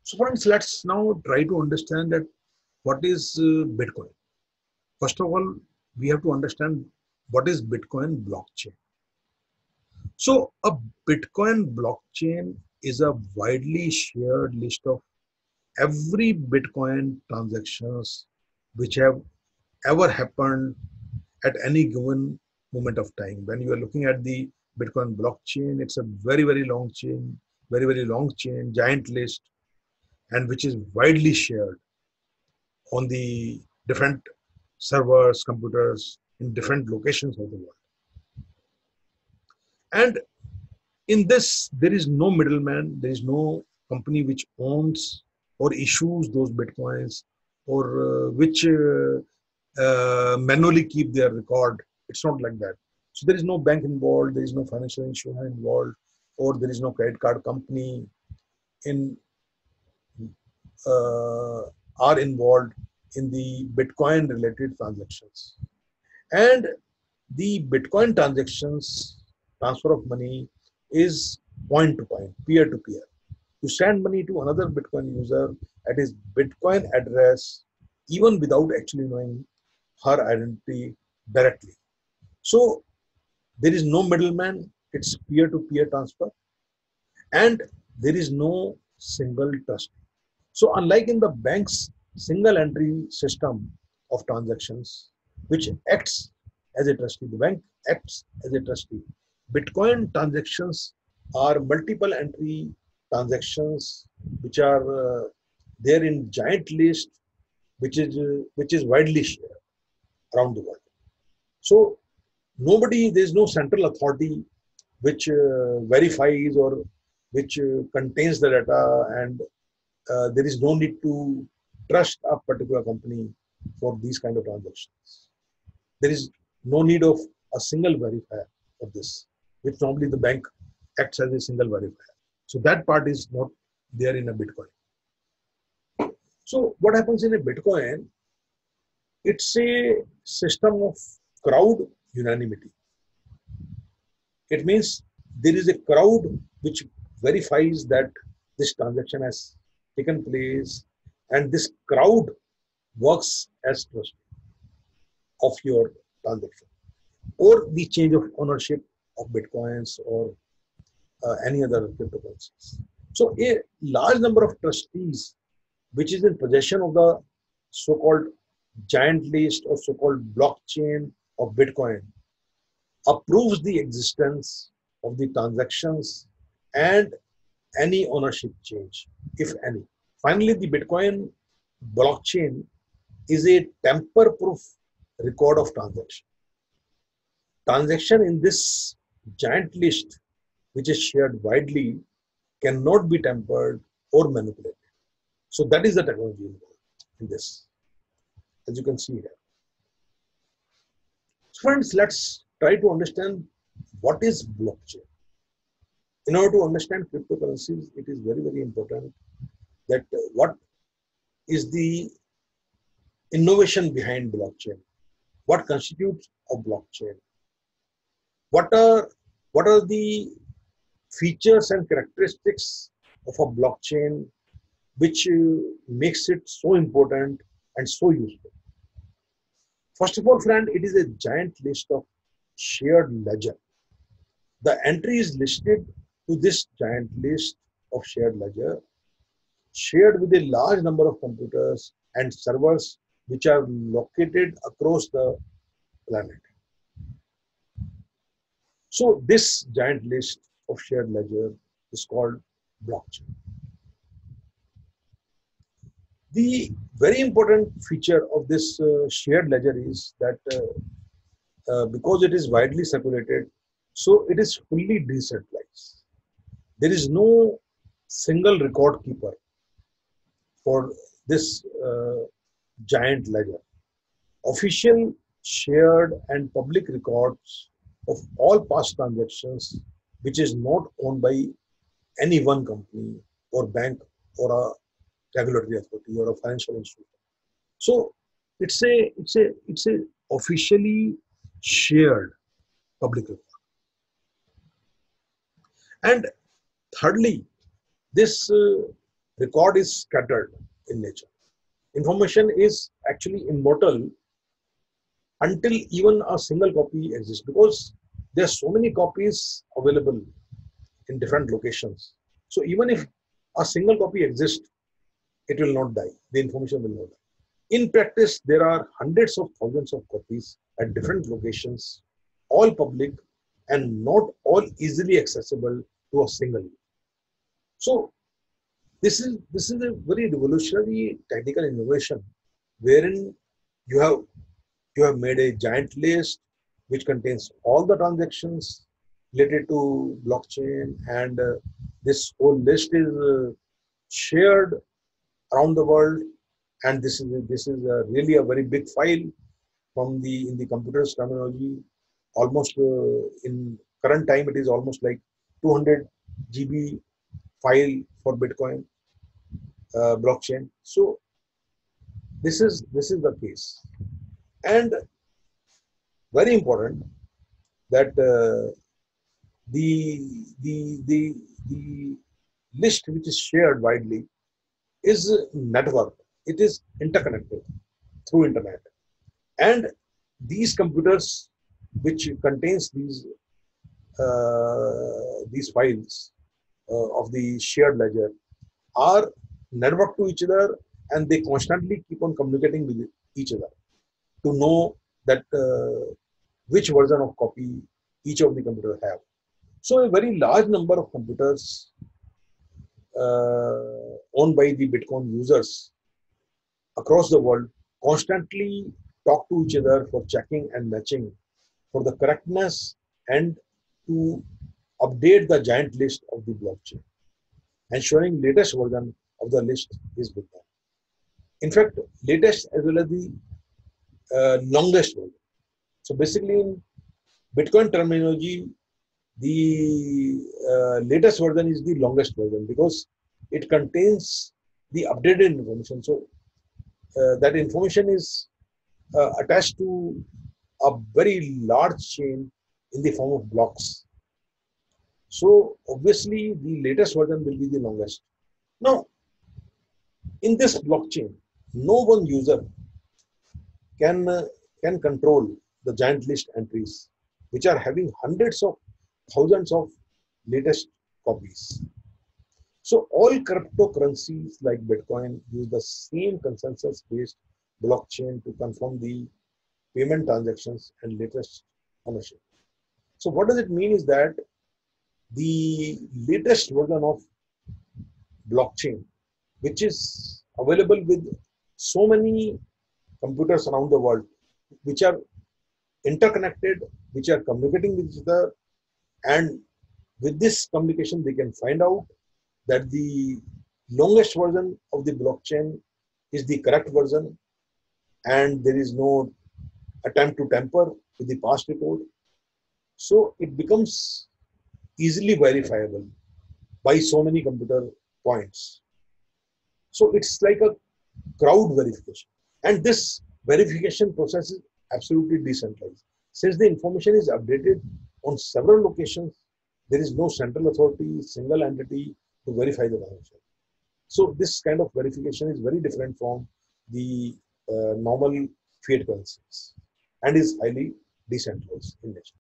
So friends, let's now try to understand that what is Bitcoin. First of all, we have to understand what is Bitcoin blockchain. So a Bitcoin blockchain is a widely shared list of every Bitcoin transactions which have ever happened at any given moment of time. When you are looking at the Bitcoin blockchain, it's a very, very long chain, giant list, and which is widely shared on the different servers, computers in different locations of the world. And in this, there is no middleman, there is no company which owns or issues those Bitcoins or which manually keep their record. It's not like that. So there is no bank involved, there is no financial institution involved, or there is no credit card company in uh, are involved in the Bitcoin related transactions. And the Bitcoin transactions, transfer of money, is point to point, peer to peer. You send money to another Bitcoin user at his Bitcoin address, even without actually knowing her identity directly. So there is no middleman, it's peer to peer transfer, and there is no single trust. So, unlike in the bank's single entry system of transactions, which acts as a trustee, the bank acts as a trustee. Bitcoin transactions are multiple entry transactions which are there in giant list, which is widely shared around the world. So nobody, there is no central authority which verifies or which contains the data, and there is no need to trust a particular company for these kind of transactions. There is no need of a single verifier of this, which normally the bank acts as a single verifier. So that part is not there in a Bitcoin. So what happens in a Bitcoin? It's a system of crowd unanimity. It means there is a crowd which verifies that this transaction has taken place, and this crowd works as trust of your transaction or the change of ownership of Bitcoins or any other cryptocurrencies. So a large number of trustees, which is in possession of the so-called giant list or so-called blockchain of Bitcoin, approves the existence of the transactions and any ownership change, if any. Finally, the Bitcoin blockchain is a tamper-proof record of transaction. Transaction in this giant list, which is shared widely, cannot be tampered or manipulated. So that is the technology involved in this, as you can see here. So friends, let's try to understand what is blockchain. In order to understand cryptocurrencies, it is very, very important that what is the innovation behind blockchain, what constitutes a blockchain, what are the features and characteristics of a blockchain which makes it so important and so useful. First of all, friend, it is a giant list of shared ledger. The entries listed to this giant list of shared ledger, shared with a large number of computers and servers which are located across the planet. So this giant list of shared ledger is called blockchain. The very important feature of this shared ledger is that because it is widely circulated, so it is fully decentralized. There is no single record keeper for this giant ledger. Official, shared, and public records of all past transactions, which is not owned by any one company or bank or a regulatory authority or a financial institution. So it's a officially shared public record. And thirdly, this record is scattered in nature. Information is actually immortal until even a single copy exists, because there are so many copies available in different locations. So even if a single copy exists, it will not die. The information will not die. In practice, there are hundreds of thousands of copies at different locations, all public and not all easily accessible to a single user. So this is a very revolutionary technical innovation, wherein you have you have made a giant list which contains all the transactions related to blockchain, and this whole list is shared around the world, and this is really a very big file from the in the computer's terminology. Almost in current time, it is almost like 200 GB file for Bitcoin blockchain. So this is the case, and very important that the the the the list which is shared widely is network. It is interconnected through internet, and these computers which contains these files of the shared ledger are networked to each other, and they constantly keep on communicating with each other to know that which version of copy each of the computer have. So a very large number of computers owned by the Bitcoin users across the world constantly talk to each other for checking and matching for the correctness, and to update the giant list of the blockchain, ensuring latest version of the list is with them. In fact, latest as well as the longest version. So basically, in Bitcoin terminology, the latest version is the longest version because it contains the updated information. So that information is attached to a very large chain in the form of blocks. So obviously, the latest version will be the longest. Now, in this blockchain, no one user can can control the giant list entries, which are having hundreds of thousands of latest copies. So all cryptocurrencies like Bitcoin use the same consensus-based blockchain to confirm the payment transactions and latest ownership. So what does it mean is that the latest version of blockchain, which is available with so many computers around the world, which are interconnected, which are communicating with each other, and with this communication, they can find out that the longest version of the blockchain is the correct version, and there is no attempt to tamper with the past record. So it becomes easily verifiable by so many computer points. So it's like a crowd verification. And this verification process is absolutely decentralized. Since the information is updated on several locations, there is no central authority, single entity to verify the transaction. So this kind of verification is very different from the normal fiat currencies and is highly decentralized in nature.